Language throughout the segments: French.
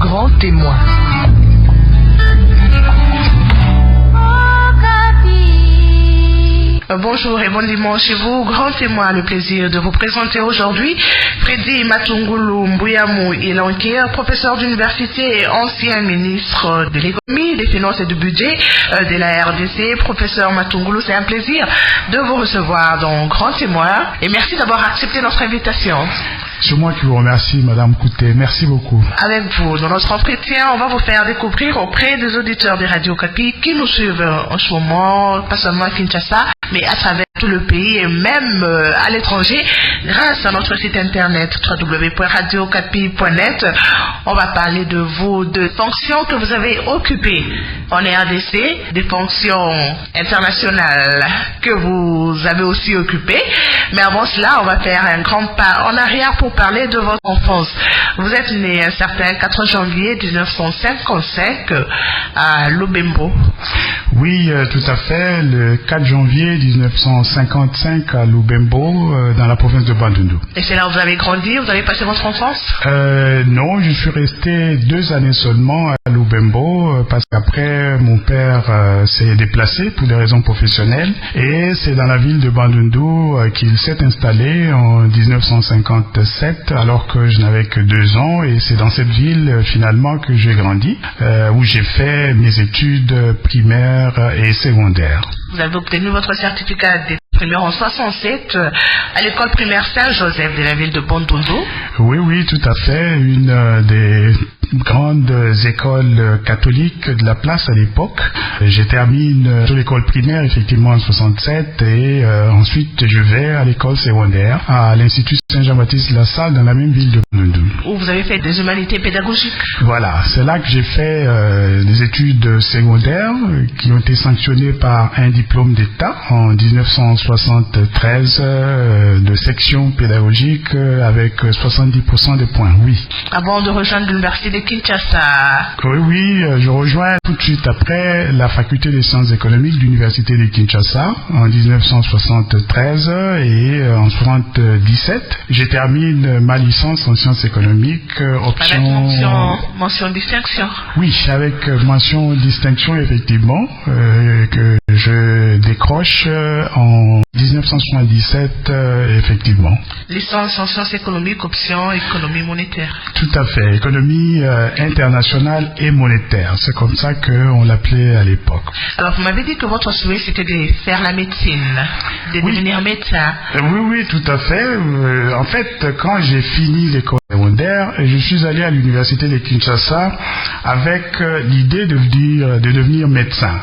grand témoin. Bonjour et bon dimanche chez vous. Grand témoin, le plaisir de vous présenter aujourd'hui Freddy Matungulu Mbuyamou Ilanke, professeur d'université et ancien ministre de l'économie, des finances et du budget de la RDC. Professeur Matungulu, c'est un plaisir de vous recevoir dans Grand témoin et merci d'avoir accepté notre invitation. C'est moi qui vous remercie, Madame Kouté. Merci beaucoup. Avec vous, dans notre entretien, on va vous faire découvrir auprès des auditeurs de Radio Okapi qui nous suivent en ce moment, pas seulement à Kinshasa, mais à travers tout le pays et même à l'étranger, grâce à notre site internet www.radiookapi.net. On va parler de vous, de fonctions que vous avez occupées en RDC, des fonctions internationales que vous avez aussi occupées. Mais avant cela, on va faire un grand pas en arrière pour parler de votre enfance. Vous êtes né un certain 4 janvier 1955 à Lubembo. Oui, tout à fait. Le 4 janvier 1955 à Lubembo, dans la province de Bandundu. Et c'est là où vous avez grandi? Vous avez passé votre enfance? Non, je suis resté 2 années seulement à Lubembo parce qu'après mon père s'est déplacé pour des raisons professionnelles et c'est dans la ville de Bandundu qu'il s'est installé en 1957 alors que je n'avais que 2 ans et c'est dans cette ville finalement que j'ai grandi où j'ai fait mes études primaires et secondaires. Vous avez obtenu votre certificat d'études primaires en 67 à l'école primaire Saint-Joseph de la ville de Bandundu. Oui, tout à fait. Une des grandes écoles catholiques de la place à l'époque. J'ai terminé l'école primaire effectivement en 67 et ensuite je vais à l'école secondaire à l'Institut Saint-Jean-Baptiste La Salle dans la même ville de Bandundu. Où vous avez fait des humanités pédagogiques. Voilà, c'est là que j'ai fait des études secondaires qui ont été sanctionnées par un diplôme d'État en 1973 de section pédagogique avec 70% de points, oui. Avant de rejoindre l'université de Kinshasa. Oui, je rejoins tout de suite après la faculté des sciences économiques de l'université de Kinshasa en 1973 et en 1977. Je termine ma licence en sciences économiques, option... Avec mention distinction. Oui, avec mention distinction effectivement, que je décroche en 1977 effectivement. Licence en sciences économiques, option économie monétaire. Tout à fait, économie internationale et monétaire, c'est comme ça qu'on l'appelait à l'époque. Alors vous m'avez dit que votre souhait c'était de faire la médecine, de devenir médecin. Oui, tout à fait. En fait, quand j'ai fini l'école secondaire, je suis allé à l'université de Kinshasa avec l'idée de devenir médecin.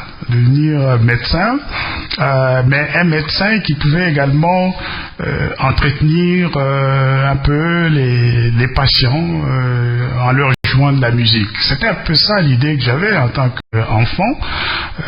Mais un médecin qui pouvait également entretenir un peu les patients en leur jouant de la musique. C'était un peu ça l'idée que j'avais en tant qu'enfant.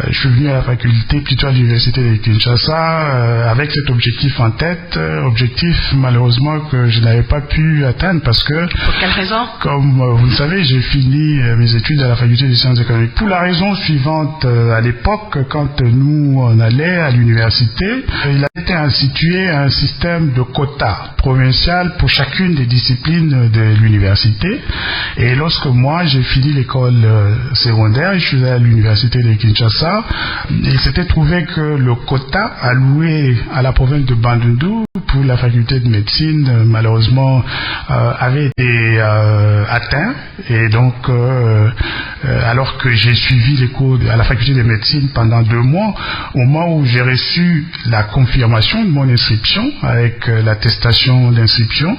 Je suis venu à la faculté, plutôt à l'université de Kinshasa, avec cet objectif en tête, objectif malheureusement que je n'avais pas pu atteindre parce que... Pour quelle raison? Comme vous le savez, j'ai fini mes études à la faculté des sciences économiques. Pour la raison suivante, à l'époque, quand nous on allait à l'université, il a été institué un système de quotas provincial pour chacune des disciplines de l'université. Et lorsque moi j'ai fini l'école secondaire, je suis allé à l'université de Kinshasa, il s'était trouvé que le quota alloué à la province de Bandundu pour la faculté de médecine malheureusement avait été atteint et donc alors que j'ai suivi les cours à la faculté de médecine pendant 2 mois, au moment où j'ai reçu la confirmation de mon inscription avec l'attestation d'inscription,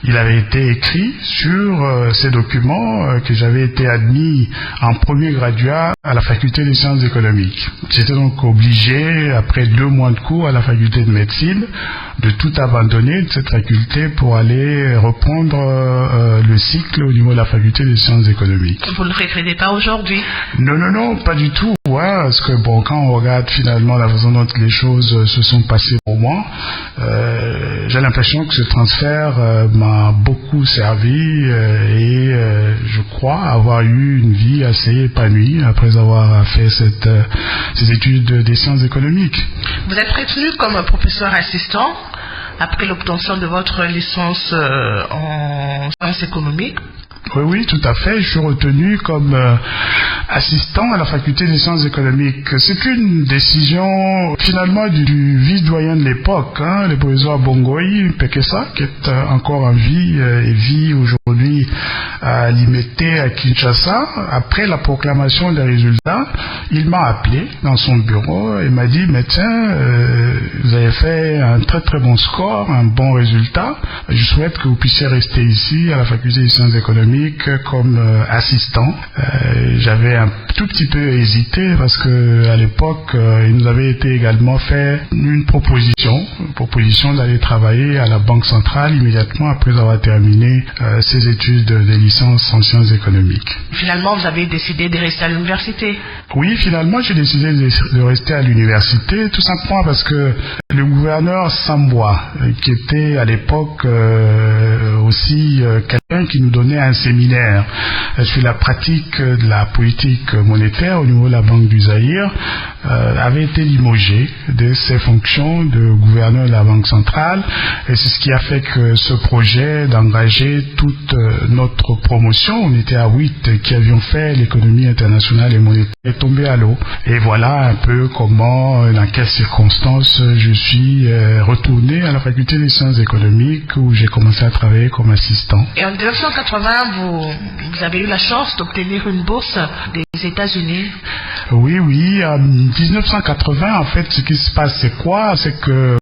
il avait été écrit sur ces documents que j'avais été admis en premier graduat à la faculté des sciences économiques. J'étais donc obligé, après 2 mois de cours à la faculté de médecine, de tout abandonner de cette faculté pour aller reprendre le cycle au niveau de la faculté des sciences économiques. Vous ne le regrettez pas aujourd'hui? Non, pas du tout. Ouais, parce que bon, quand on regarde finalement la façon dont les choses se sont passées pour moi, j'ai l'impression que ce transfert m'a beaucoup servi et je crois avoir eu une vie assez épanouie après avoir fait ces études des sciences économiques. Vous êtes retenu comme professeur assistant après l'obtention de votre licence en sciences économiques. Oui, tout à fait. Je suis retenu comme assistant à la faculté des sciences économiques. C'est une décision finalement du vice-doyen de l'époque, le professeur Bongoï Pekesa, qui est encore en vie et vit aujourd'hui à Limete à Kinshasa. Après la proclamation des résultats, il m'a appelé dans son bureau et m'a dit: mais tiens, vous avez fait un très très bon score, un bon résultat. Je souhaite que vous puissiez rester ici à la faculté des sciences économiques comme assistant. J'avais un tout petit peu hésité parce que à l'époque, il nous avait été également fait une proposition d'aller travailler à la Banque centrale immédiatement après avoir terminé ses études de licence en sciences économiques. Finalement, vous avez décidé de rester à l'université? Oui, finalement, j'ai décidé de rester à l'université, tout simplement parce que le gouverneur Samboa, qui était à l'époque aussi quelqu'un qui nous donnait un séminaire sur la pratique de la politique monétaire au niveau de la Banque du Zaïre, avait été limogé de ses fonctions de gouverneur de la Banque centrale, et c'est ce qui a fait que ce projet d'engager toute notre promotion, on était à 8 qui avions fait l'économie internationale et monétaire, est tombé à l'eau. Et voilà un peu comment, dans quelles circonstances je suis retourné à la faculté des sciences économiques où j'ai commencé à travailler comme assistant. Et en 1980, vous avez eu la chance d'obtenir une bourse des États-Unis? Oui, en 1980, en fait, ce qui se passe, c'est quoi? C'est que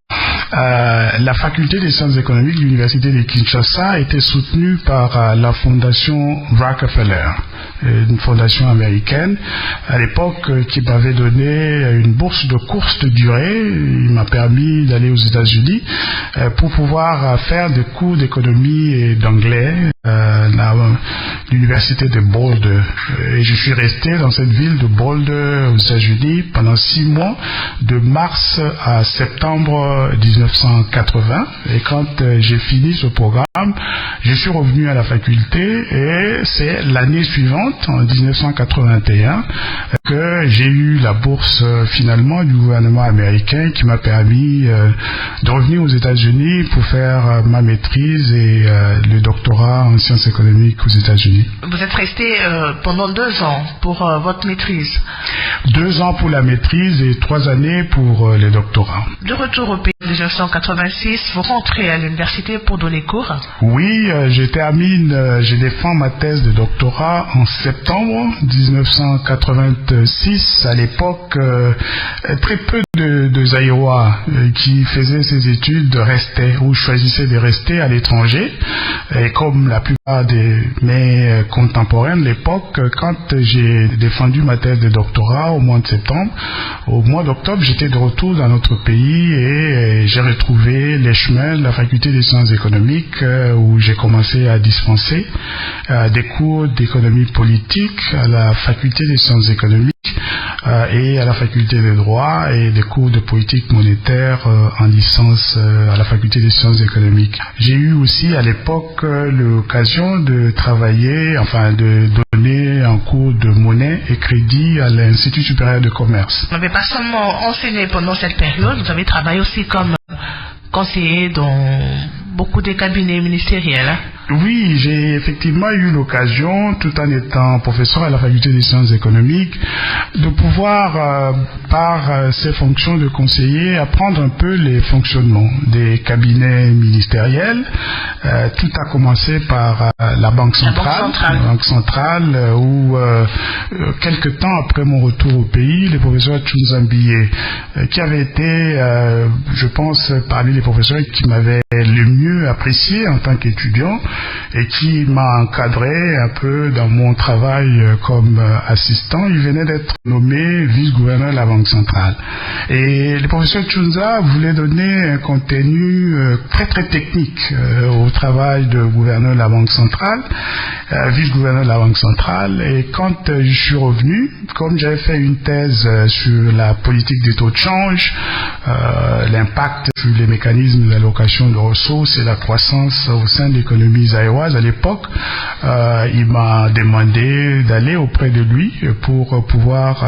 la faculté des sciences économiques de l'université de Kinshasa était soutenue par la fondation Rockefeller, une fondation américaine à l'époque qui m'avait donné une bourse de courte durée. Il m'a permis d'aller aux États-Unis pour pouvoir faire des cours d'économie et d'anglais à l'université de Boulder. Et je suis resté dans cette ville de Boulder aux États-Unis pendant 6 mois, de mars à septembre 1980. Et quand j'ai fini ce programme, je suis revenu à la faculté et c'est l'année suivante, en 1981, que j'ai eu la bourse finalement du gouvernement américain qui m'a permis de revenir aux États-Unis pour faire ma maîtrise et le doctorat en sciences économiques aux États-Unis. Vous êtes resté pendant 2 ans pour votre maîtrise? 2 ans pour la maîtrise et 3 années pour le doctorat. De retour au pays en 1986, vous rentrez à l'université pour donner cours? Oui, je défends ma thèse de doctorat en septembre 1986. À l'époque, très peu de Zaïrois qui faisaient ces études restaient ou choisissaient de rester à l'étranger. Et comme la plupart de mes contemporains de l'époque, quand j'ai défendu ma thèse de doctorat au mois de septembre, au mois d'octobre, j'étais de retour dans notre pays et j'ai retrouvé les chemins de la faculté des sciences économiques où j'ai commencé à dispenser des cours d'économie politique à la faculté des sciences économiques et à la faculté de droit et des cours de politique monétaire en licence à la faculté des sciences économiques. J'ai eu aussi à l'époque l'occasion de travailler, de donner un cours de monnaie et crédit à l'Institut supérieur de commerce. Vous n'avez pas seulement enseigné pendant cette période, vous avez travaillé aussi comme conseiller dans beaucoup de cabinets ministériels. Oui, j'ai effectivement eu l'occasion, tout en étant professeur à la faculté des sciences économiques, de pouvoir, par ces fonctions de conseiller, apprendre un peu les fonctionnements des cabinets ministériels. Tout a commencé par la Banque centrale. La Banque centrale, où, quelque temps après mon retour au pays, le professeur Tchounzambié, qui avait été, je pense, parmi les professeurs qui m'avaient le mieux apprécié en tant qu'étudiant, et qui m'a encadré un peu dans mon travail comme assistant. Il venait d'être nommé vice-gouverneur de la Banque centrale. Et le professeur Tchounza voulait donner un contenu très très technique au travail de gouverneur de la Banque centrale, vice-gouverneur de la Banque centrale. Et quand je suis revenu, comme j'avais fait une thèse sur la politique des taux de change, l'impact sur les mécanismes d'allocation de ressources et la croissance au sein de l'économie zaïroise à l'époque, il m'a demandé d'aller auprès de lui pour pouvoir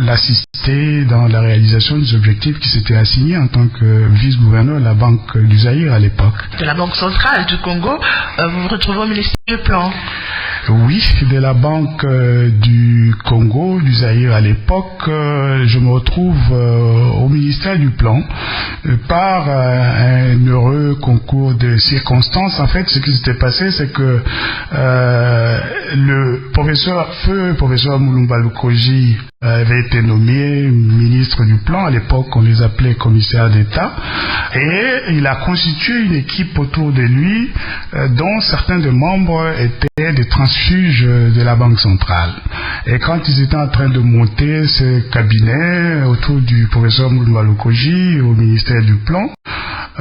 l'assister dans la réalisation des objectifs qui s'étaient assignés en tant que vice-gouverneur de la Banque du Zaïre à l'époque. De la Banque centrale du Congo, vous vous retrouvez au ministère du Plan. Oui, de la Banque du Congo, du Zaïre à l'époque, je me retrouve au ministère du Plan par un heureux concours de circonstances. En fait, ce qui s'était passé, c'est que le professeur Mulumba Lukoji avait été nommé ministre du Plan. À l'époque, on les appelait commissaires d'État. Et il a constitué une équipe autour de lui dont certains des membres étaient des transfuges de la Banque centrale. Et quand ils étaient en train de monter ce cabinet autour du professeur Mulumba Lukoji au ministère du Plan,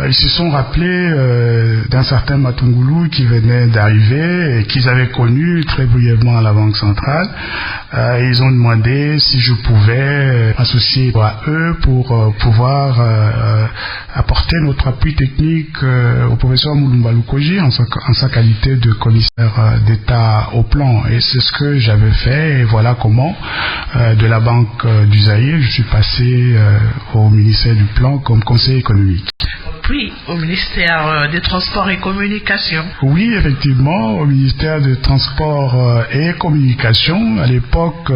ils se sont rappelés d'un certain Matungulu qui venait d'arriver et qu'ils avaient connu très brièvement à la Banque centrale. Ils ont demandé si je pouvais m'associer à eux pour pouvoir apporter notre appui technique au professeur Mulumba Lukoji en sa qualité de commissaire d'État au Plan. Et c'est ce que j'avais fait, et voilà comment de la Banque du Zaïre, je suis passé au ministère du Plan comme conseiller économique. Puis au ministère des Transports et Communications. Oui, effectivement, au ministère des Transports et Communications, à l'époque,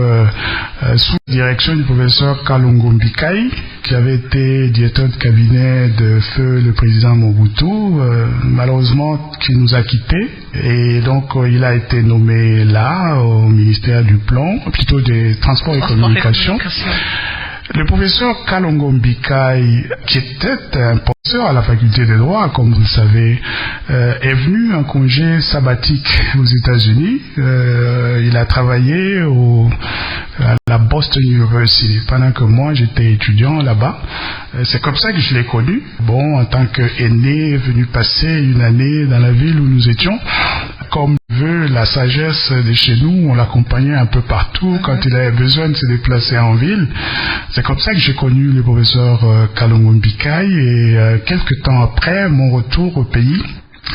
sous la direction du professeur Kalongo Mbikai, qui avait été directeur de cabinet de feu le président Mobutu, malheureusement qui nous a quittés. Et donc, il a été nommé là, au ministère du Plan, plutôt des Transports et Communications. Le professeur Kalongo Mbikai, qui était un professeur à la faculté de droit, comme vous le savez, est venu en congé sabbatique aux États-Unis. Il a travaillé à la Boston University pendant que moi j'étais étudiant là-bas. C'est comme ça que je l'ai connu. Bon, en tant qu'aîné, venu passer une année dans la ville où nous étions. Comme veut la sagesse de chez nous, on l'accompagnait un peu partout quand il avait besoin de se déplacer en ville. C'est comme ça que j'ai connu le professeur Kalongo Mbikai, et quelques temps après mon retour au pays,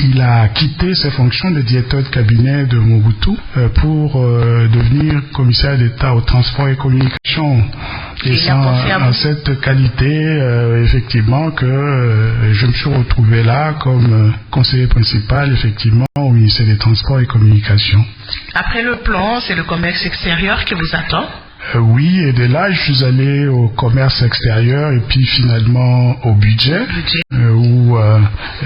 il a quitté ses fonctions de directeur de cabinet de Mobutu pour devenir commissaire d'État au transport et communication. Et c'est en cette qualité, effectivement, que je me suis retrouvé là comme conseiller principal, effectivement, au ministère des Transports et Communications. Après le plan, c'est le commerce extérieur qui vous attend? Oui, et de là, je suis allé au commerce extérieur et puis finalement au budget. Où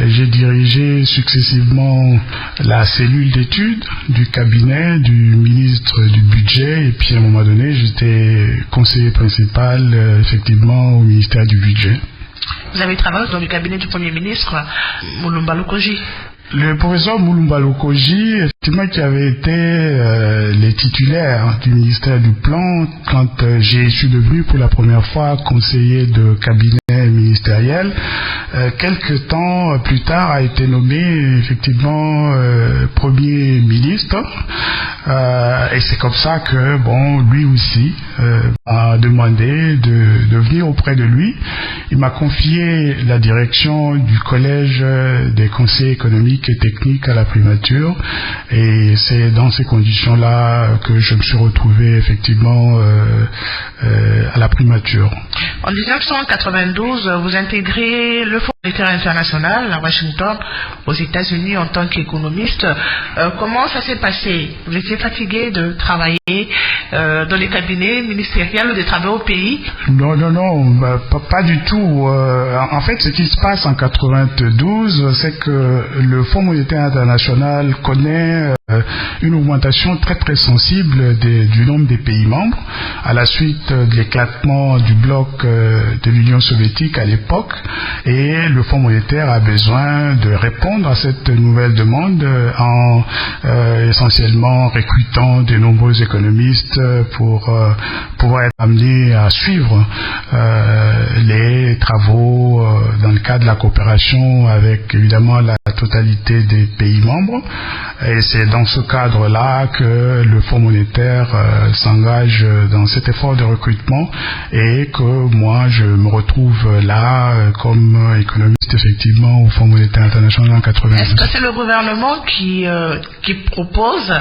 j'ai dirigé successivement la cellule d'études du cabinet du ministre du budget, et puis à un moment donné, j'étais conseiller principal effectivement au ministère du budget. Vous avez travaillé dans le cabinet du Premier ministre, Mulumba Lukoji? Le professeur Mulumba Lukoji, effectivement, qui avait été les titulaires du ministère du Plan quand je suis devenu pour la première fois conseiller de cabinet ministériel. Quelques temps plus tard, a été nommé effectivement Premier ministre. Et c'est comme ça que, bon, lui aussi a demandé de venir auprès de lui. Il m'a confié la direction du collège des conseillers économiques et techniques à la primature, et c'est dans ces conditions-là que je me suis retrouvé effectivement à la primature. En 1992, vous intégrez le Fonds monétaire international à Washington, aux États-Unis, en tant qu'économiste. Comment ça s'est passé? Vous étiez fatigué de travailler dans les cabinets ministériels ou de travailler au pays? Non, pas du tout. En fait, ce qui se passe en 92, c'est que le Fonds monétaire international connaît une augmentation très très sensible du nombre des pays membres à la suite de l'éclatement du bloc de l'Union soviétique à l'époque, et le Fonds monétaire a besoin de répondre à cette nouvelle demande en essentiellement recrutant de nombreux économistes pour pouvoir être amenés à suivre les travaux dans le cadre de la coopération avec évidemment la totalité des pays membres. Et c'est dans ce cadre-là que le Fonds monétaire s'engage dans cet effort de recrutement, et que moi je me retrouve là comme économiste effectivement au Fonds monétaire international en 92. Est-ce que c'est le gouvernement qui propose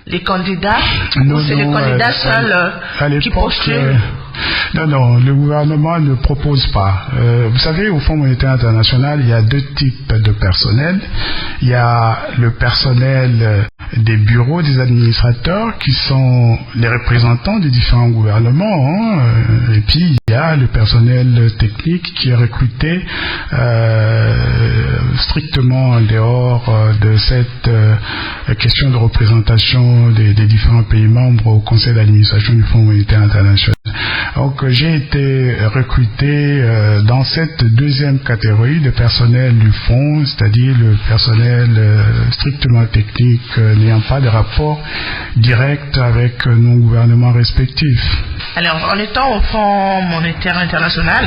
les candidats, ou c'est les candidats seuls qui postulent? Non, le gouvernement ne propose pas. Vous savez, au Fonds monétaire international, il y a deux types de personnel. Il y a le personnel des bureaux des administrateurs qui sont les représentants des différents gouvernements, et puis il y a le personnel technique qui est recruté strictement en dehors de cette question de représentation des différents pays membres au conseil d'administration du Fonds monétaire international. Donc j'ai été recruté dans cette deuxième catégorie de personnel du fonds, c'est-à-dire le personnel strictement technique n'ayant pas de rapport direct avec nos gouvernements respectifs. Alors, en étant au Fonds monétaire international,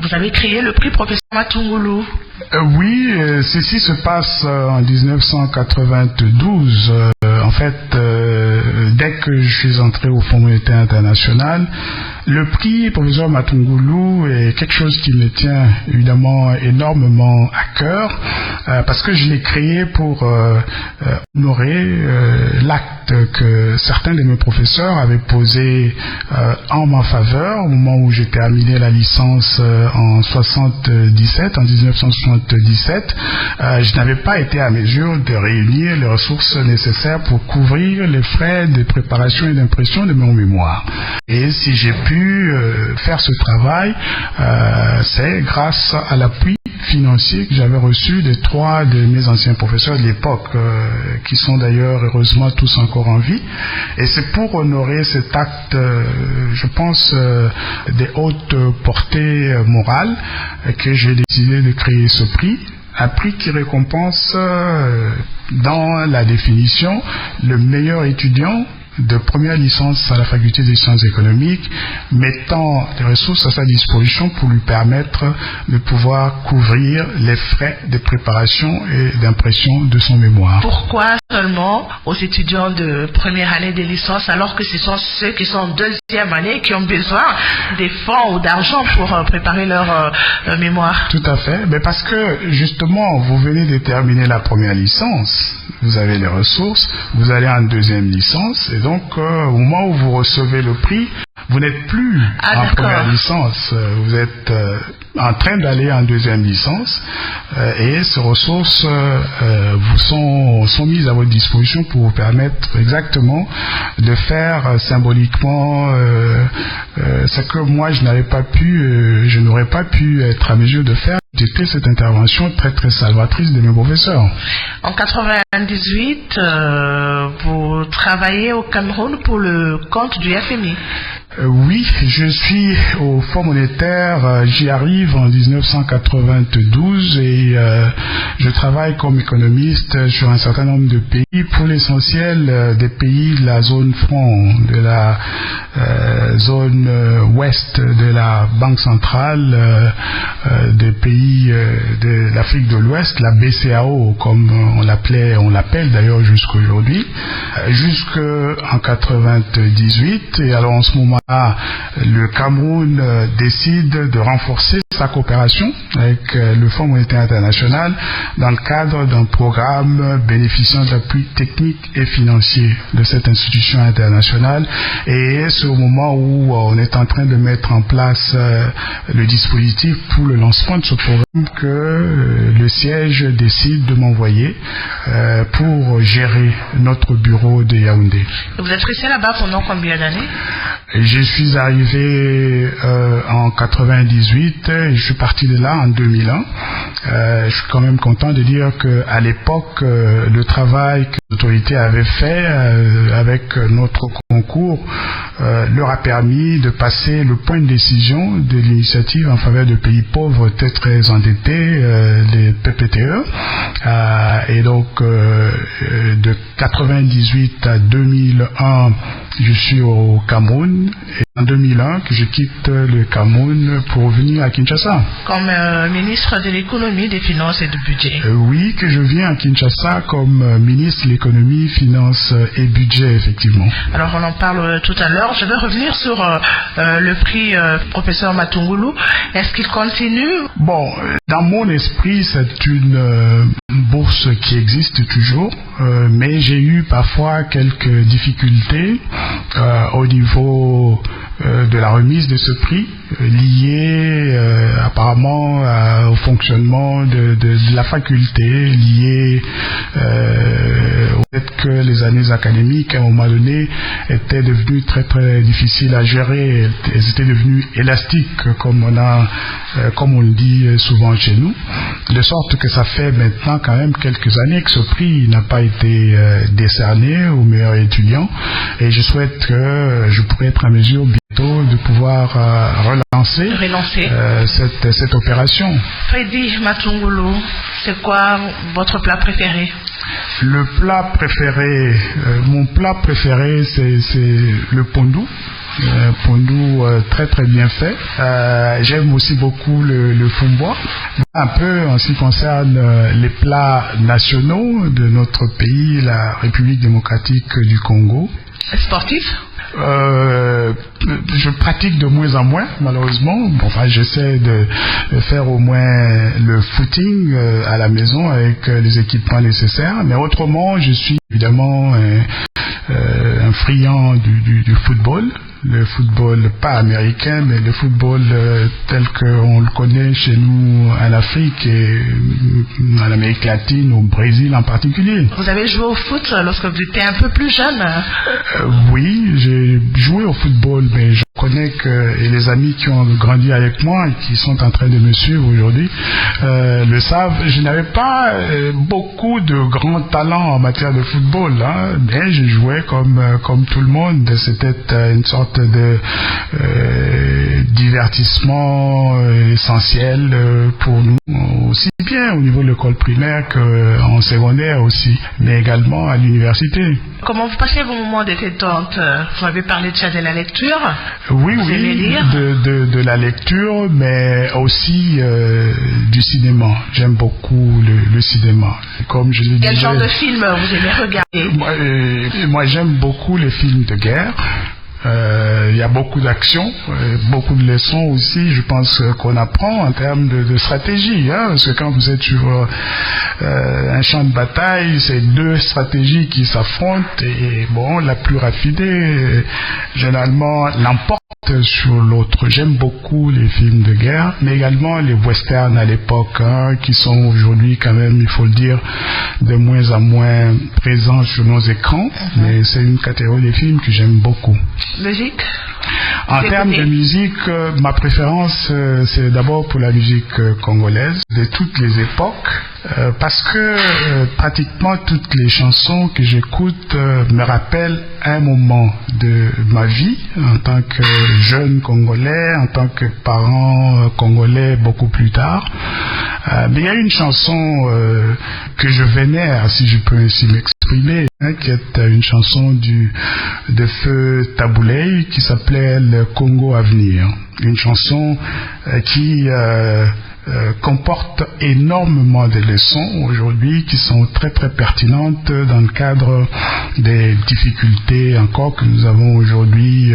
vous avez créé le prix Professeur Matungulu. Oui, ceci se passe en 1992. En fait, dès que je suis entré au Fonds monétaire international, le prix Professeur Matungulu est quelque chose qui me tient évidemment énormément à cœur, parce que je l'ai créé pour honorer l'acte que certains de mes professeurs avaient posé en ma faveur au moment où j'ai terminé la licence en 1977. Je n'avais pas été à mesure de réunir les ressources nécessaires pour couvrir les frais de préparation et d'impression de mon mémoire. Et si j'ai pu faire ce travail, c'est grâce à l'appui financier que j'avais reçu des 3 de mes anciens professeurs de l'époque, qui sont d'ailleurs heureusement tous encore en vie. Et c'est pour honorer cet acte, je pense, des hautes portées morales, que j'ai décidé de créer ce prix. Un prix qui récompense, dans la définition, le meilleur étudiant de première licence à la faculté des sciences économiques, mettant des ressources à sa disposition pour lui permettre de pouvoir couvrir les frais de préparation et d'impression de son mémoire. Pourquoi seulement aux étudiants de première année de licence, alors que ce sont ceux qui sont en deuxième année qui ont besoin des fonds ou d'argent pour préparer leur mémoire? Tout à fait, mais parce que justement vous venez de terminer la première licence, vous avez les ressources, vous allez en deuxième licence, et donc au moment où vous recevez le prix, vous n'êtes plus en première licence, vous êtes en train d'aller en deuxième licence, et ces ressources vous sont mises à votre disposition pour vous permettre exactement de faire symboliquement ce que moi je n'aurais pas pu être à mesure de faire. C'était cette intervention très très salvatrice de mes professeurs. En 98, vous travaillez au Cameroun pour le compte du FMI. Oui, je suis au Fonds monétaire, j'y arrive en 1992 et je travaille comme économiste sur un certain nombre de pays, pour l'essentiel des pays de la zone franc, de la zone ouest de la Banque centrale, des pays de l'Afrique de l'Ouest, la BCAO comme on l'appelle d'ailleurs jusqu'aujourd'hui, jusqu'en 98. Et alors en ce moment le Cameroun décide de renforcer sa coopération avec le Fonds monétaire international dans le cadre d'un programme bénéficiant d'appui technique et financier de cette institution internationale. Et c'est au moment où on est en train de mettre en place le dispositif pour le lancement de ce programme que le siège décide de m'envoyer pour gérer notre bureau de Yaoundé. Vous êtes resté là-bas pendant combien d'années? Je suis arrivé en 98 et je suis parti de là en 2001. Je suis quand même content de dire qu'à l'époque, le travail que l'autorité avait fait avec notre concours leur a permis de passer le point de décision de l'initiative en faveur de pays pauvres très endettés, les PPTE. Et donc, de 98 à 2001, je suis au Cameroun, et en 2001 que je quitte le Cameroun pour venir à Kinshasa. Comme ministre de l'économie, des finances et du budget. Oui, que je viens à Kinshasa comme ministre de l'économie, finances et budget, effectivement. Alors on en parle tout à l'heure. Je vais revenir sur le prix Professeur Matungulu. Est-ce qu'il continue? Bon, dans mon esprit, c'est une bourse qui existe toujours, mais j'ai eu parfois quelques difficultés au niveau de la remise de ce prix, lié apparemment au fonctionnement de la faculté, lié aux les années académiques, à un moment donné, étaient devenues très très difficiles à gérer. Elles étaient devenues élastiques, comme on le dit souvent chez nous, de sorte que ça fait maintenant quand même quelques années que ce prix n'a pas été décerné aux meilleurs étudiants, et je souhaite que je pourrai être en mesure bientôt de pouvoir relancer cette opération. Freddy Matungulu, c'est quoi votre plat préféré? Le plat préféré, mon plat préféré, c'est le pondu. Pondu très très bien fait. J'aime aussi beaucoup le fumboa. Un peu en ce qui concerne les plats nationaux de notre pays, la République démocratique du Congo. Sportif? Je pratique de moins en moins, malheureusement. J'essaie de faire au moins le footing à la maison avec les équipements nécessaires, mais autrement, je suis évidemment un friand du football. Le football pas américain, mais le football tel qu'on le connaît chez nous en Afrique et en Amérique latine, au Brésil en particulier. Vous avez joué au foot lorsque vous étiez un peu plus jeune? Oui, j'ai joué au football, mais je connais que, et les amis qui ont grandi avec moi et qui sont en train de me suivre aujourd'hui le savent, je n'avais pas beaucoup de grands talents en matière de football, mais je jouais comme tout le monde. C'était une sorte de divertissement essentiel pour nous, aussi bien au niveau de l'école primaire qu'en secondaire aussi, mais également à l'université. Comment vous passez vos moments de détente? Vous avez parlé déjà de la lecture. Oui, vous aimez lire? De la lecture, mais aussi du cinéma. J'aime beaucoup le cinéma. Comme je le disais, quel genre de film vous aimez regarder? Moi, j'aime beaucoup les films de guerre. Il y a beaucoup d'actions, beaucoup de leçons aussi, je pense qu'on apprend en termes de stratégie, parce que quand vous êtes sur un champ de bataille, c'est deux stratégies qui s'affrontent, et la plus raffinée généralement l'emporte sur l'autre. J'aime beaucoup les films de guerre, mais également les westerns à l'époque, qui sont aujourd'hui quand même, il faut le dire, de moins en moins présents sur nos écrans, mais c'est une catégorie de films que j'aime beaucoup. Musique? En termes de musique, ma préférence, c'est d'abord pour la musique congolaise de toutes les époques, parce que pratiquement toutes les chansons que j'écoute me rappellent un moment de ma vie en tant que jeune Congolais, en tant que parent congolais beaucoup plus tard. Mais il y a une chanson que je vénère, si je peux ainsi m'exprimer, qui est une chanson de Feu Taboulé qui s'appelait Le Congo à venir. Une chanson qui comporte énormément de leçons aujourd'hui qui sont très très pertinentes dans le cadre des difficultés encore que nous avons aujourd'hui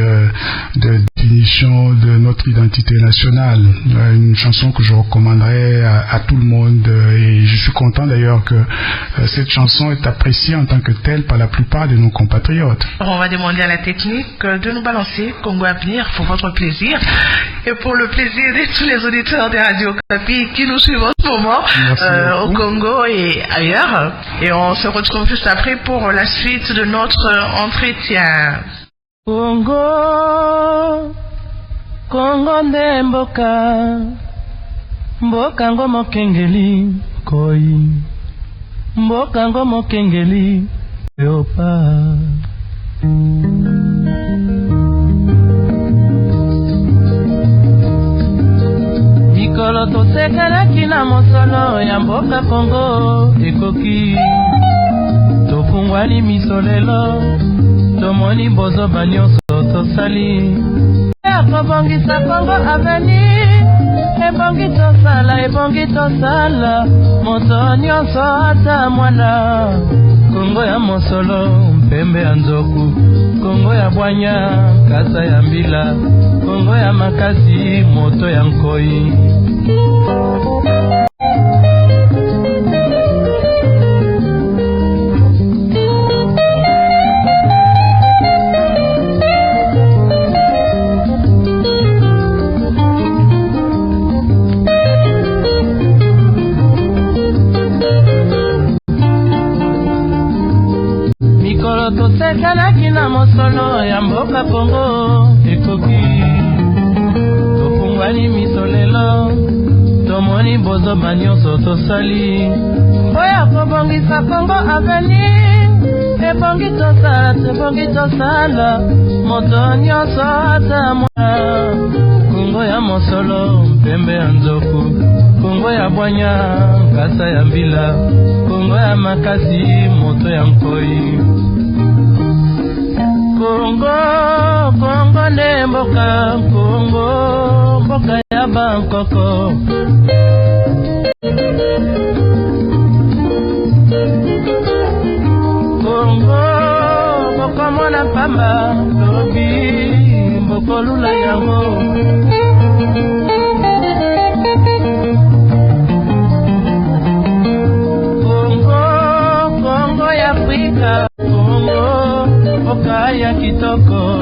de définition de notre identité nationale. Une chanson que je recommanderais à tout le monde, et je suis content d'ailleurs que cette chanson est appréciée en tant que telle par la plupart de nos compatriotes. On va demander à la technique de nous balancer Congo à venir pour votre plaisir et pour le plaisir de tous les auditeurs des radios qui nous suivent en ce moment au Congo et ailleurs. Et on se retrouve juste après pour la suite de notre entretien. Congo nde mboka ngo mokengeli koi mboka ngo mokengeli yopa. Mikolo tosekelaki na mosolo ya mboka Kongo ekoki tofungwani miso lelo tomoni bozoba nyonso tosali akobongisa Kongo avenir ebongi tosala moto nyonso ata mwana Kongo ya mosolo mpembe ya nzoku Kongo ya bwanya kasa ya mbila Kongo ya makasi moto ya nkoi. Solo totekanaki na mosolo ya mboka Kongo ekoki topungwani misolelo tomoni bozoba nyonso tosali oya kobongisa Kongo aveni ebongi tosala moto nyonso ata mwana Kongo ya mosolo mpembe ya nzoku Kongo ya bwanya nkasa ya mbila Kongo ya makasi moto ya nkoi Kongo nde mboka mboka ya Bangkoko Kongo mwana pamba lobi mboko lula yango Kongo ya Afrika Kongo mboka ya kitoko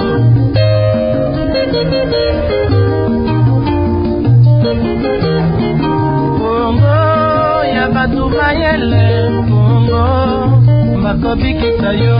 Kongo ya batu mayele Kongo makobikisa yo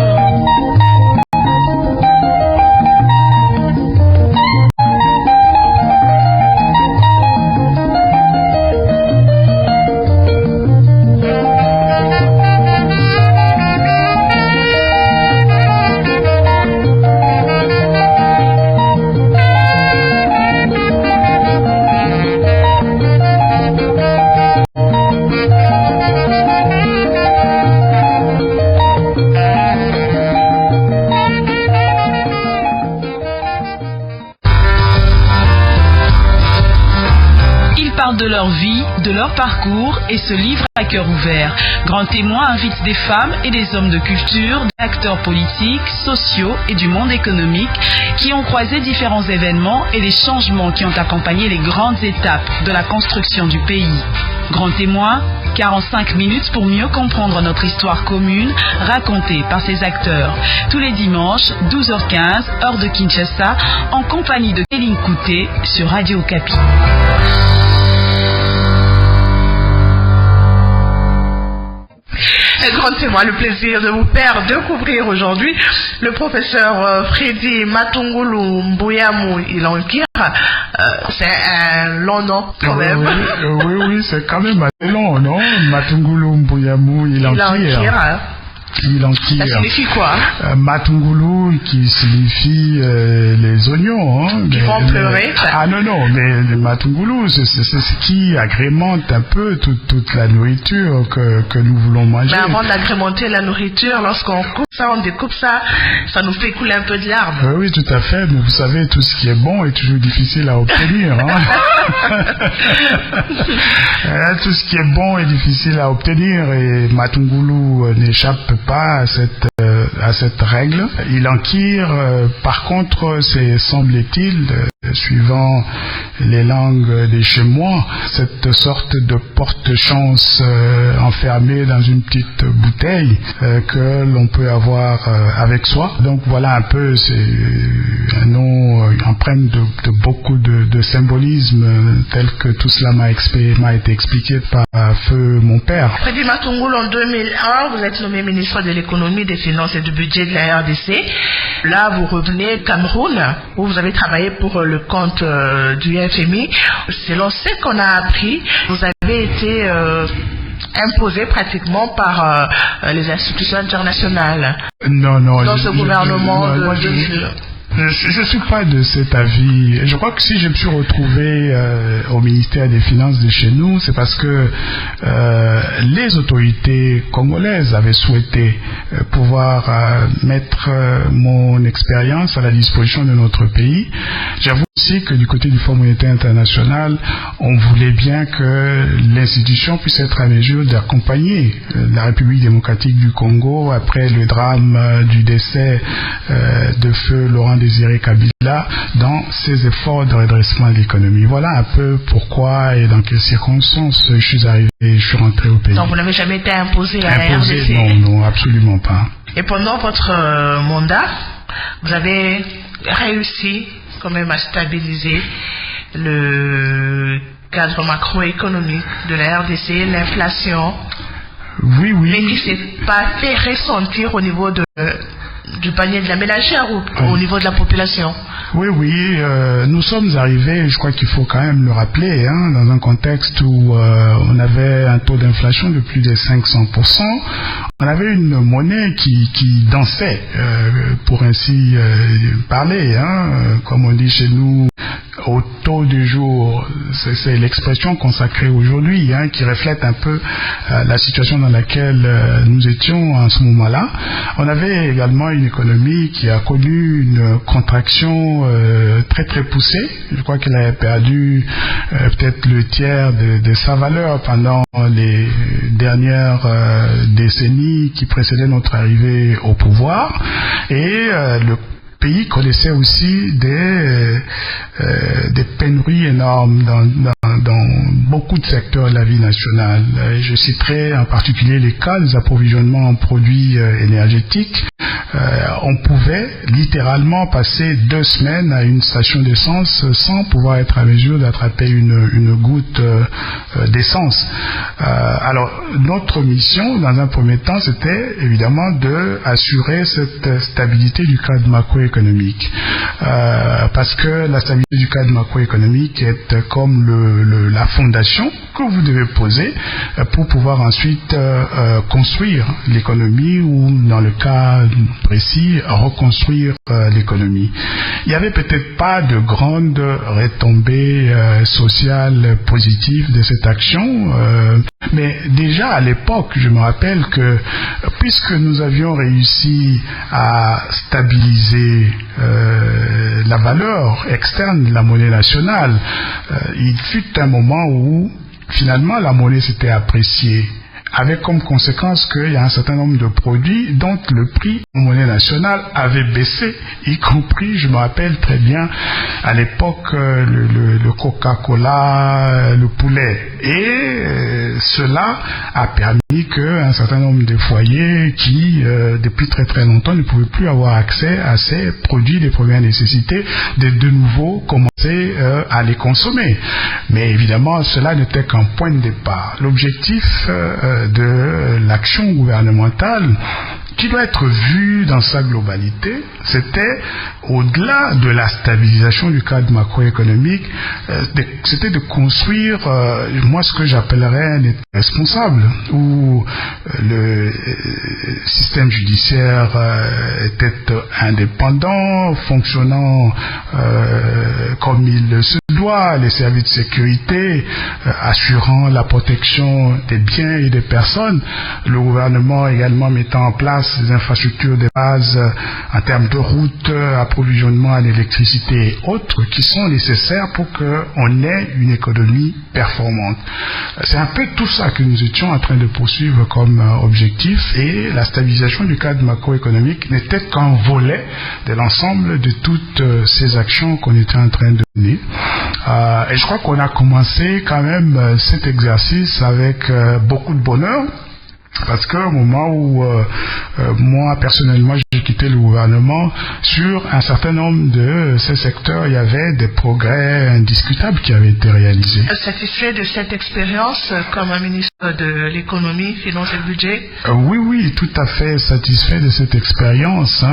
de leur vie, de leur parcours et se livrent à cœur ouvert. Grand Témoin invite des femmes et des hommes de culture, des acteurs politiques, sociaux et du monde économique qui ont croisé différents événements et les changements qui ont accompagné les grandes étapes de la construction du pays. Grand Témoin, 45 minutes pour mieux comprendre notre histoire commune racontée par ces acteurs. Tous les dimanches, 12h15, heure de Kinshasa, en compagnie de Kéline Kouté sur Radio Okapi. Grand Témoin, le plaisir de vous faire découvrir aujourd'hui le professeur Freddy Matungulu Mbuyamou Ilankir. C'est un long nom quand même. Oui, c'est quand même assez long, non? Matungulu Mbuyamou Ilankir. Ça signifie quoi? Matungulu qui signifie les oignons. Qui vont pleurer. Ah non, mais le matungulu, c'est ce qui agrémente un peu toute la nourriture que nous voulons manger. Mais avant d'agrémenter la nourriture, lorsqu'on coupe ça, on découpe ça, ça nous fait couler un peu de larmes. Oui, tout à fait, mais vous savez, tout ce qui est bon est toujours difficile à obtenir. Tout ce qui est bon est difficile à obtenir et Matungulu n'échappe pas à cette règle. Ilankir, par contre, c'est, semble-t-il, suivant les langues des Chemois, cette sorte de porte-chance enfermée dans une petite bouteille que l'on peut avoir avec soi. Donc voilà un peu, c'est un nom empreint de beaucoup de symbolisme tel que tout cela m'a été expliqué par feu mon père. Freddy Matungulu, en 2001, vous êtes nommé ministre de l'économie, des finances et du budget de la RDC. Là, vous revenez au Cameroun, où vous avez travaillé pour le compte du FMI. Selon ce qu'on a appris, vous avez été imposé pratiquement par les institutions internationales. Non. Dans ce gouvernement Je ne suis pas de cet avis. Je crois que si je me suis retrouvé au ministère des Finances de chez nous, c'est parce que les autorités congolaises avaient souhaité pouvoir mettre mon expérience à la disposition de notre pays. J'avoue aussi que du côté du Fonds monétaire international, on voulait bien que l'institution puisse être à mesure d'accompagner la République démocratique du Congo après le drame du décès de feu Laurent Désiré Kabila dans ses efforts de redressement de l'économie. Voilà un peu pourquoi et dans quelles circonstances je suis rentré au pays. Donc vous n'avez jamais été imposé à la RDC? Non, absolument pas. Et pendant votre mandat, vous avez réussi quand même à stabiliser le cadre macroéconomique de la RDC, l'inflation. Oui. Mais qui ne s'est pas fait ressentir au niveau de du panier de la ménagère au niveau de la population. Oui, nous sommes arrivés, je crois qu'il faut quand même le rappeler, dans un contexte où on avait un taux d'inflation de plus de 500%. On avait une monnaie qui dansait, pour ainsi parler, comme on dit chez nous, au taux du jour. C'est l'expression consacrée aujourd'hui, qui reflète un peu la situation dans laquelle nous étions en ce moment-là. On avait également une économie qui a connu une contraction très très poussée. Je crois qu'elle avait perdu peut-être le tiers de sa valeur pendant les dernières décennies qui précédaient notre arrivée au pouvoir. Et le pays connaissait aussi des pénuries énormes dans beaucoup de secteurs de la vie nationale. Je citerai en particulier les cas des approvisionnements en produits énergétiques. On pouvait littéralement passer 2 semaines à une station d'essence sans pouvoir être à mesure d'attraper une goutte d'essence. Alors, notre mission, dans un premier temps, c'était évidemment d'assurer cette stabilité du cadre macroéconomique. Parce que la stabilité du cadre macroéconomique est comme la fondation que vous devez poser pour pouvoir ensuite construire l'économie ou, dans le cas précis, reconstruire l'économie. Il n'y avait peut-être pas de grandes retombées sociales positives de cette action, mais déjà à l'époque, je me rappelle que puisque nous avions réussi à stabiliser la valeur externe de la monnaie nationale, il fut un moment où finalement la monnaie s'était appréciée, avec comme conséquence qu'il y a un certain nombre de produits dont le prix en monnaie nationale avait baissé, y compris, je me rappelle très bien, à l'époque, le Coca-Cola, le poulet. Et cela a permis qu'un certain nombre de foyers qui, depuis très très longtemps, ne pouvaient plus avoir accès à ces produits de première nécessité, de nouveau commencer à les consommer. Mais évidemment, cela n'était qu'un point de départ. L'objectif de l'action gouvernementale, qui doit être vue dans sa globalité, c'était, au-delà de la stabilisation du cadre macroéconomique, c'était de construire, moi, ce que j'appellerais un État responsable, où le système judiciaire était indépendant, fonctionnant comme il se doit, les services de sécurité assurant la protection des biens et des personnes, le gouvernement également mettant en place des infrastructures de base en termes de routes, approvisionnement en électricité et autres qui sont nécessaires pour qu'on ait une économie performante. C'est un peu tout ça que nous étions en train de poursuivre comme objectif, et la stabilisation du cadre macroéconomique n'était qu'un volet de l'ensemble de toutes ces actions qu'on était en train de mener. Et je crois qu'on a commencé quand même cet exercice avec beaucoup de bonheur. Parce qu'au moment où moi personnellement j'ai quitté le gouvernement, sur un certain nombre de ces secteurs, il y avait des progrès indiscutables qui avaient été réalisés. Satisfait de cette expérience comme un ministre de l'économie, finance et budget? Oui, tout à fait satisfait de cette expérience.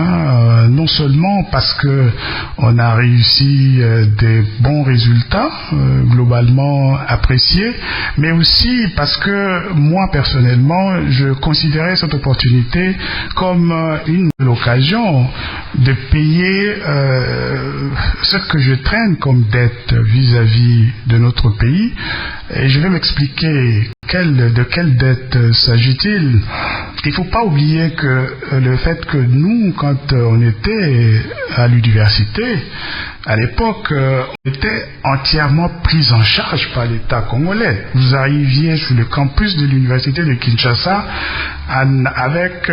Non seulement parce que on a réussi des bons résultats globalement appréciés, mais aussi parce que moi personnellement, je considérais cette opportunité comme une occasion de payer ce que je traîne comme dette vis-à-vis de notre pays. Et je vais m'expliquer de quelle dette s'agit-il. Il ne faut pas oublier que le fait que nous, quand on était à l'université, à l'époque, on était entièrement pris en charge par l'État congolais. Vous arriviez sur le campus de l'université de Kinshasa avec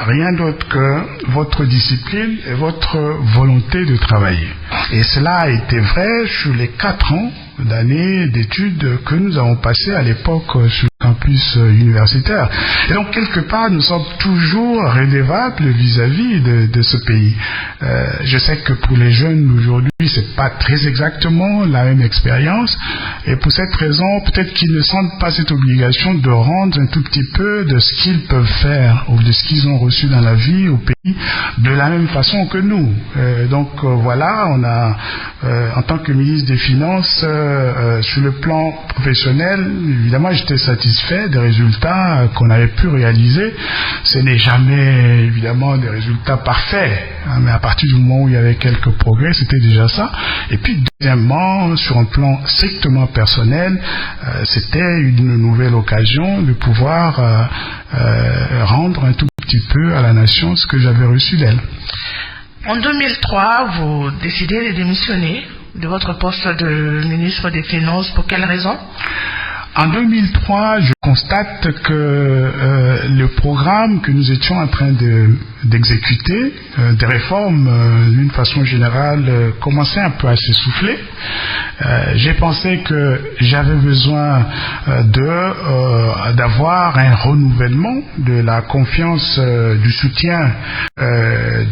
rien d'autre que votre discipline et votre volonté de travailler. Et cela a été vrai sur les 4 ans d'années d'études que nous avons passées à l'époque sur le campus universitaire. Et donc, quelque part, nous sommes toujours redevables vis-à-vis de ce pays. Je sais que pour les jeunes d'aujourd'hui, c'est pas très exactement la même expérience. Et pour cette raison, peut-être qu'ils ne sentent pas cette obligation de rendre un tout petit peu de ce qu'ils peuvent faire ou de ce qu'ils ont reçu dans la vie au pays de la même façon que nous. Donc voilà, on a, en tant que ministre des Finances, sur le plan professionnel, évidemment, j'étais satisfait des résultats qu'on avait pu réaliser. Ce n'est jamais, évidemment, des résultats parfaits, hein, mais à partir du moment où il y avait quelques progrès, c'était déjà ça. Et puis, deuxièmement, sur un plan strictement personnel, c'était une nouvelle occasion de pouvoir rendre un tout petit peu à la nation ce que j'avais reçu d'elle. En 2003, vous décidez de démissionner de votre poste de ministre des Finances. Pour quelle raison? En 2003, je constate que le programme que nous étions en train d'exécuter, des réformes d'une façon générale, commençait un peu à s'essouffler. J'ai pensé que j'avais besoin d'avoir un renouvellement de la confiance, du soutien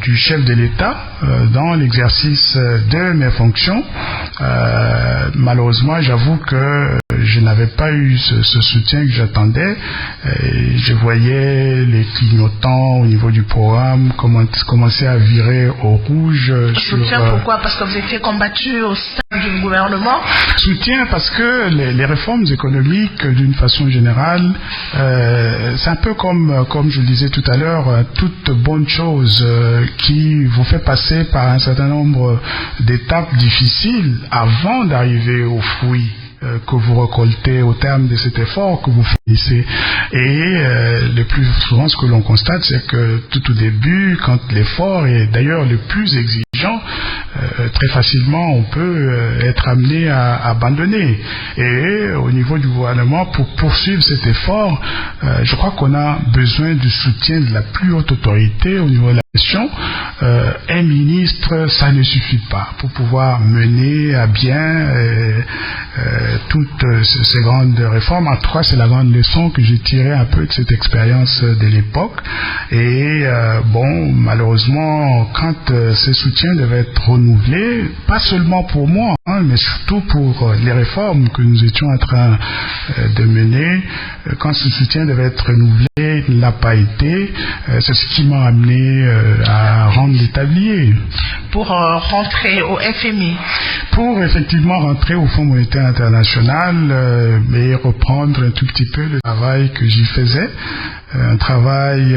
du chef de l'État dans l'exercice de mes fonctions. Malheureusement, j'avoue que je n'avais pas eu ce soutien que j'attendais. Je voyais les clignotants au niveau du programme commencer à virer au rouge. Soutien pourquoi? Parce que vous étiez combattu au sein du gouvernement? Soutien parce que les réformes économiques, d'une façon générale, c'est un peu comme je le disais tout à l'heure, toute bonne chose qui vous fait passer par un certain nombre d'étapes difficiles avant d'arriver aux fruits que vous récoltez au terme de cet effort que vous fournissez. Et le plus souvent, ce que l'on constate, c'est que tout au début, quand l'effort est d'ailleurs le plus exigeant, très facilement, on peut être amené à abandonner. Et au niveau du gouvernement, pour poursuivre cet effort, je crois qu'on a besoin du soutien de la plus haute autorité au niveau de la nation. Un ministre, ça ne suffit pas pour pouvoir mener à bien toutes ces grandes réformes. En tout cas, c'est la grande leçon que j'ai tirée un peu de cette expérience de l'époque. Et bon, malheureusement, quand ces soutiens devaient être renouvelés, pas seulement pour moi, hein, mais surtout pour les réformes que nous étions en train de mener, quand ce soutien devait être renouvelé, il ne l'a pas été. C'est ce qui m'a amené à rendre l'établier. Pour rentrer au FMI? Pour effectivement rentrer au Fonds monétaire international, mais reprendre un tout petit peu le travail que j'y faisais. Un travail...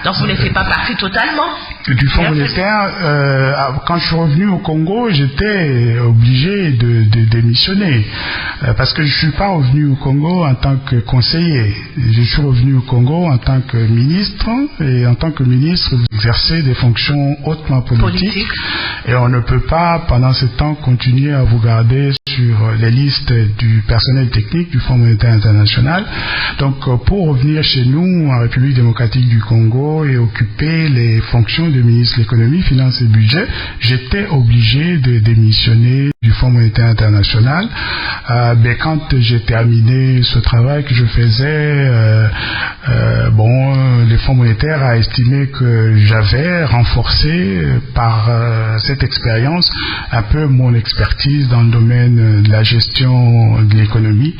Donc vous n'étiez pas parti totalement du Fonds monétaire. Quand je suis revenu au Congo, j'étais obligé de démissionner. Parce que je ne suis pas revenu au Congo en tant que conseiller. Je suis revenu au Congo en tant que ministre. Et en tant que ministre, vous exercez des fonctions hautement politiques. Et on ne peut pas, pendant ce temps, continuer à vous garder sur les listes du personnel technique du Fonds monétaire international. Donc, pour revenir chez nous, en République démocratique du Congo, et occuper les fonctions de ministre de l'économie, finances et budget, j'étais obligé de démissionner du Fonds monétaire international. Mais quand j'ai terminé ce travail que je faisais, le Fonds monétaire a estimé que j'avais renforcé par cette expérience un peu mon expertise dans le domaine de la gestion de l'économie,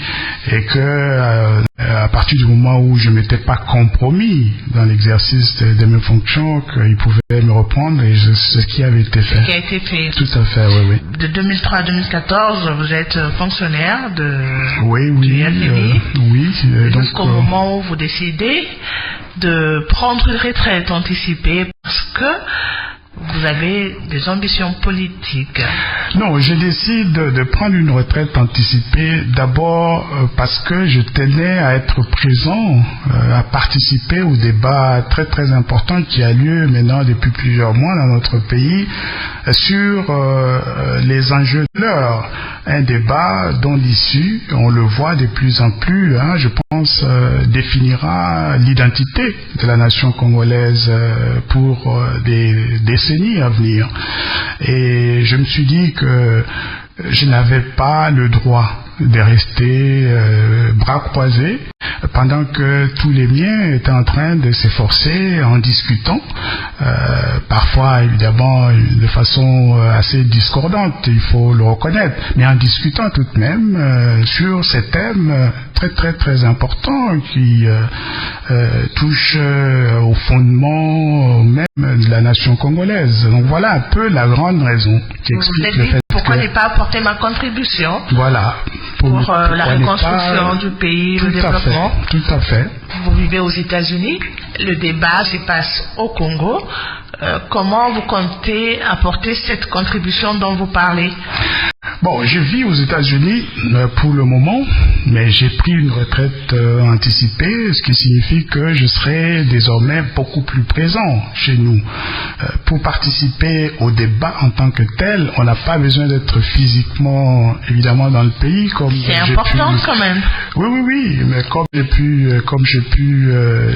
et que à partir du moment où je m'étais pas compromis dans l'exercice de mes fonctions, qu'ils pouvaient me reprendre, et ce qui avait été fait. Ce qui a été fait. Tout à fait, oui. De 2003 à 2014, vous êtes fonctionnaire du FMI. Oui. Jusqu'au moment où vous décidez de prendre une retraite anticipée parce que vous avez des ambitions politiques. Non, je décide de prendre une retraite anticipée d'abord parce que je tenais à être présent, à participer au débat très très important qui a lieu maintenant depuis plusieurs mois dans notre pays sur les enjeux de l'heure. Un débat dont l'issue, on le voit de plus en plus, je pense, définira l'identité de la nation congolaise pour des décennies à venir. Et je me suis dit que je n'avais pas le droit de rester bras croisés pendant que tous les miens étaient en train de s'efforcer en discutant, parfois évidemment de façon assez discordante, il faut le reconnaître, mais en discutant tout de même sur ces thèmes très très très importants qui touchent au fondement même de la nation congolaise. Donc voilà un peu la grande raison qui explique le fait pourquoi ne pas apporter ma contribution pour la reconstruction du pays, le développement. Tout à fait. Vous vivez aux États-Unis, le débat se passe au Congo. Comment vous comptez apporter cette contribution dont vous parlez? Bon, je vis aux États-Unis pour le moment, mais j'ai pris une retraite anticipée, ce qui signifie que je serai désormais beaucoup plus présent chez nous. Pour participer au débat en tant que tel, on n'a pas besoin d'être physiquement, évidemment, dans le pays. C'est important quand même. Oui, mais comme j'ai pu,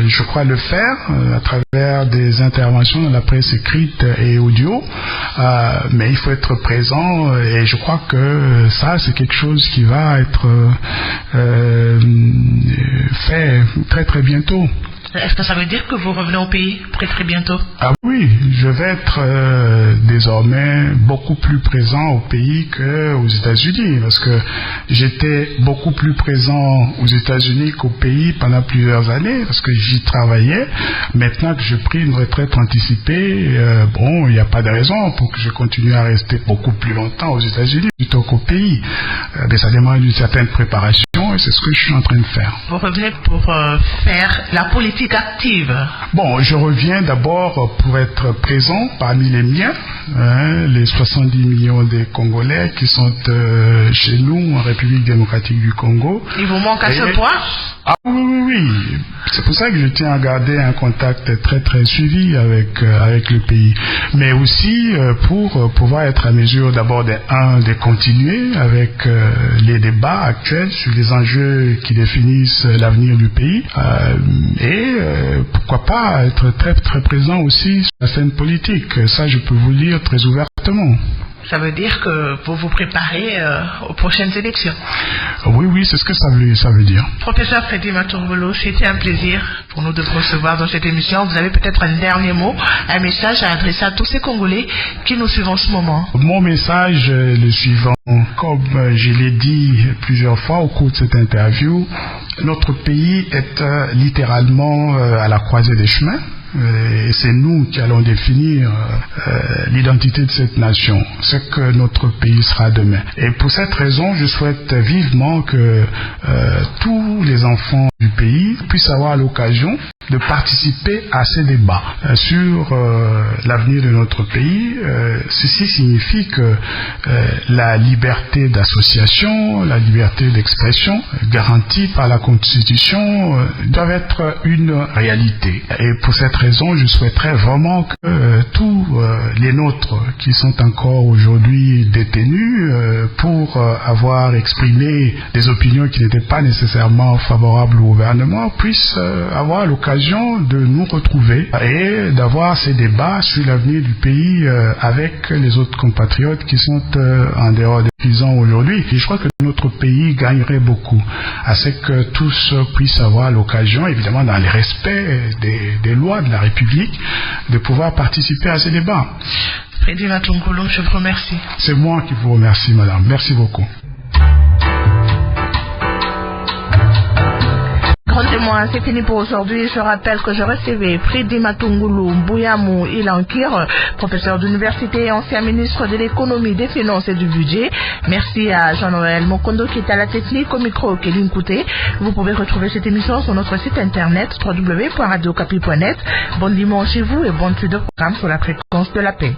je crois, le faire à travers des interventions dans la presse écrite et audio, mais il faut être présent et je crois que ça, c'est quelque chose qui va être fait très très bientôt. Est-ce que ça veut dire que vous revenez au pays très très bientôt? Ah oui, je vais être désormais beaucoup plus présent au pays qu'aux États-Unis, parce que j'étais beaucoup plus présent aux États-Unis qu'au pays pendant plusieurs années, parce que j'y travaillais. Maintenant que j'ai pris une retraite anticipée, il n'y a pas de raison pour que je continue à rester beaucoup plus longtemps aux États-Unis plutôt qu'au pays. Mais ça demande une certaine préparation et c'est ce que je suis en train de faire. Vous revenez pour faire la politique active? Bon, je reviens d'abord pour être présent parmi les miens, les 70 millions de Congolais qui sont chez nous en République démocratique du Congo. Il vous manque à ce point? Ah oui. C'est pour ça que je tiens à garder un contact très très suivi avec le pays. Mais aussi pour pouvoir être à mesure d'abord de continuer avec les débats actuels sur les enjeux qui définissent l'avenir du pays et pourquoi pas être très très présent aussi sur la scène politique. Ça, je peux vous le dire très ouvertement. Ça veut dire que vous vous préparez aux prochaines élections? Oui, c'est ce que ça veut dire. Professeur Freddy Matungulu, c'était un plaisir pour nous de vous recevoir dans cette émission. Vous avez peut-être un dernier mot, un message à adresser à tous ces Congolais qui nous suivent en ce moment? Mon message est le suivant. Comme je l'ai dit plusieurs fois au cours de cette interview, notre pays est littéralement à la croisée des chemins. Et c'est nous qui allons définir l'identité de cette nation, ce que notre pays sera demain. Et pour cette raison, je souhaite vivement que tous les enfants du pays puissent avoir l'occasion de participer à ces débats sur l'avenir de notre pays. Ceci signifie que la liberté d'association, la liberté d'expression garantie par la Constitution doivent être une réalité. Et pour cette raison, je souhaiterais vraiment que tous les nôtres qui sont encore aujourd'hui détenus pour avoir exprimé des opinions qui n'étaient pas nécessairement favorables au gouvernement puissent avoir l'occasion de nous retrouver et d'avoir ces débats sur l'avenir du pays avec les autres compatriotes qui sont en dehors des prisons aujourd'hui. Et je crois que notre pays gagnerait beaucoup à ce que tous puissent avoir l'occasion, évidemment dans le respect des lois de la République, de pouvoir participer à ces débats. Freddy Matungulu, je vous remercie. C'est moi qui vous remercie, madame. Merci beaucoup. Grand témoin, c'est fini pour aujourd'hui. Je rappelle que je recevais Freddy Matungulu Mbuyamou Ilankir, professeur d'université et ancien ministre de l'économie, des finances et du budget. Merci à Jean-Noël Mokondo qui est à la technique, au micro Kéline Kouté. Vous pouvez retrouver cette émission sur notre site internet www.radiocapi.net. Bon dimanche chez vous et bonne suite de programme sur la fréquence de la paix.